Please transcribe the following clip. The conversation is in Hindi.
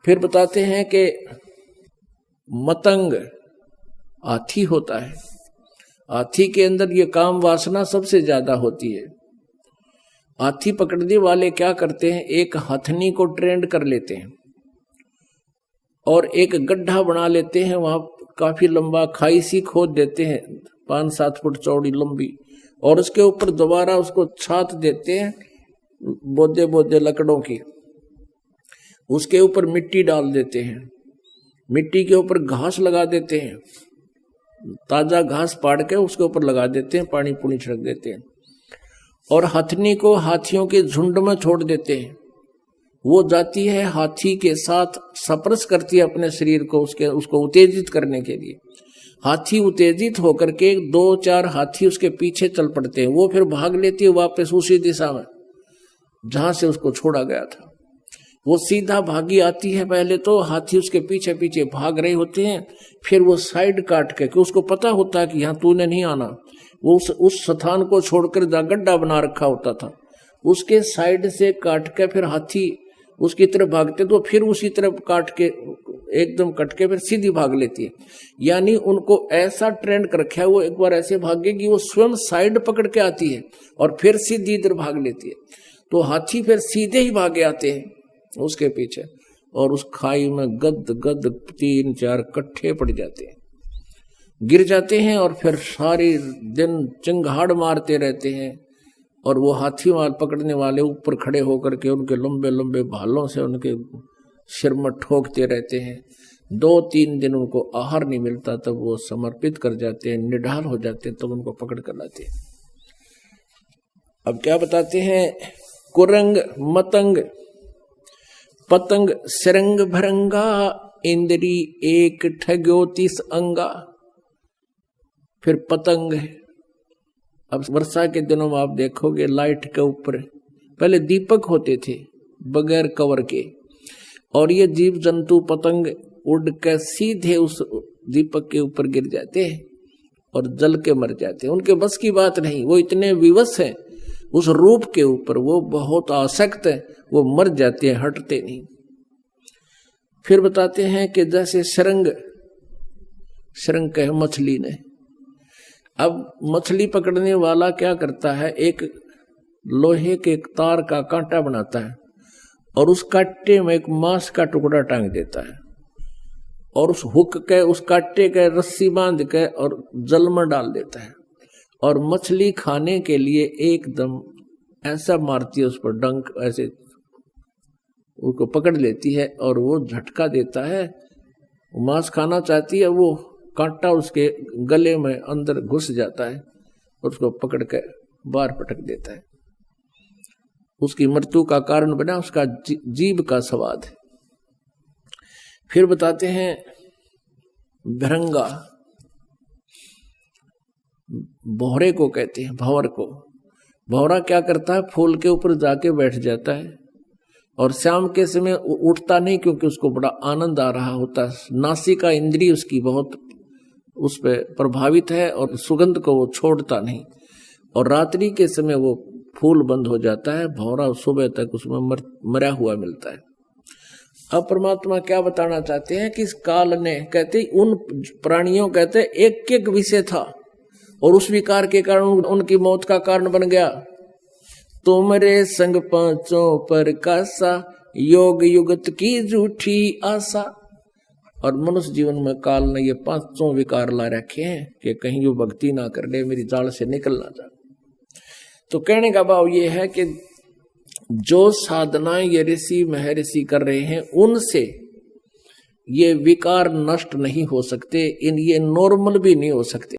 फिर बताते हैं कि मतंग हाथी होता है। हाथी के अंदर ये काम वासना सबसे ज्यादा होती है। हाथी पकड़ने वाले क्या करते हैं, एक हथनी को ट्रेंड कर लेते हैं और एक गड्ढा बना लेते हैं, वहां काफी लंबा खाई सी खोद देते हैं 5-7 फुट चौड़ी लंबी, और उसके ऊपर दोबारा उसको छात देते हैं बोदे बोदे लकड़ों की। उसके ऊपर मिट्टी डाल देते हैं, मिट्टी के ऊपर घास लगा देते हैं, ताजा घास पाड़ के उसके ऊपर लगा देते हैं, पानी पुनी छिड़क देते हैं, और हथनी को हाथियों के झुंड में छोड़ देते हैं। वो जाती है हाथी के साथ स्पर्श करती है अपने शरीर को, उसको उत्तेजित करने के लिए। हाथी उत्तेजित होकर के 2-4 हाथी उसके पीछे चल पड़ते हैं। वो फिर भाग लेती है वापस उसी दिशा में जहां से उसको छोड़ा गया था। वो सीधा भागी आती है, पहले तो हाथी उसके पीछे पीछे भाग रहे होते हैं, फिर वो साइड काट के, कि उसको पता होता है कि यहाँ तूने नहीं आना, वो उस स्थान को छोड़कर जहाँ गड्ढा बना रखा होता था उसके साइड से काट के फिर हाथी उसकी तरफ भागते, तो फिर उसी तरफ काट के एकदम कट के फिर सीधी भाग लेती है। यानी उनको ऐसा ट्रेंड कर रखा है, वो एक बार ऐसे भागेगी वो स्वयं साइड पकड़ के आती है और फिर सीधी इधर भाग लेती है। तो हाथी फिर सीधे ही भागे आते हैं उसके पीछे, और उस खाई में गद गद 3-4 कट्ठे पड़ जाते हैं, गिर जाते हैं, और फिर सारी दिन चिंगाड़ मारते रहते हैं। और वो हाथी मार पकड़ने वाले ऊपर खड़े होकर के उनके लंबे लंबे भालों से उनके सिर में ठोकते रहते हैं। 2-3 दिन उनको आहार नहीं मिलता, तब वो समर्पित कर जाते हैं, निढाल हो जाते हैं, तब उनको पकड़ कर लाते हैं। अब क्या बताते हैं, कुरंग मतंग पतंग सिरंग भरंगा इंद्री एक ठग्यो 30 अंगा। फिर पतंग है। अब वर्षा के दिनों में आप देखोगे लाइट के ऊपर पहले दीपक होते थे बगैर कवर के, और ये जीव जंतु पतंग उड़ के सीधे उस दीपक के ऊपर गिर जाते हैं और जल के मर जाते हैं। उनके बस की बात नहीं, वो इतने विवश हैं उस रूप के ऊपर, वो बहुत आसक्त है, वो मर जाते हैं, हटते नहीं। फिर बताते हैं कि जैसे शरंग कहे मछली ने, अब मछली पकड़ने वाला क्या करता है, एक लोहे के एक तार का कांटा बनाता है और उस कांटे में एक मांस का टुकड़ा टांग देता है, और उस हुक के उस कांटे के रस्सी बांध के और जल में डाल देता है, और मछली खाने के लिए एकदम ऐसा मारती है उस पर डंक, ऐसे उसको पकड़ लेती है और वो झटका देता है, मांस खाना चाहती है, वो कांटा उसके गले में अंदर घुस जाता है और उसको पकड़ के बाहर पटक देता है। उसकी मृत्यु का कारण बना उसका जीभ का स्वाद है। फिर बताते हैं भरंगा, भौरे को कहते हैं, भंवर को। भौरा क्या करता है, फूल के ऊपर जाके बैठ जाता है और शाम के समय उठता नहीं, क्योंकि उसको बड़ा आनंद आ रहा होता है। नासिका इंद्री उसकी बहुत उस पर प्रभावित है और सुगंध को वो छोड़ता नहीं, और रात्रि के समय वो फूल बंद हो जाता है, भौरा सुबह तक उसमें मरा हुआ मिलता है। अब परमात्मा क्या बताना चाहते हैं कि इस काल ने, कहते उन प्राणियों, कहते एक एक विषय था और उस विकार के कारण उनकी मौत का कारण बन गया। तुमरे संग पांचों पर कासा, योग युगत की झूठी आशा। और मनुष्य जीवन में काल ने ये 5 विकार ला रखे हैं कि कहीं यो भक्ति ना कर ले, मेरी जाल से निकल ना जाए। तो कहने का भाव ये है कि जो साधनाएं ये ऋषि महर्षि कर रहे हैं, उनसे ये विकार नष्ट नहीं हो सकते, ये नॉर्मल भी नहीं हो सकते।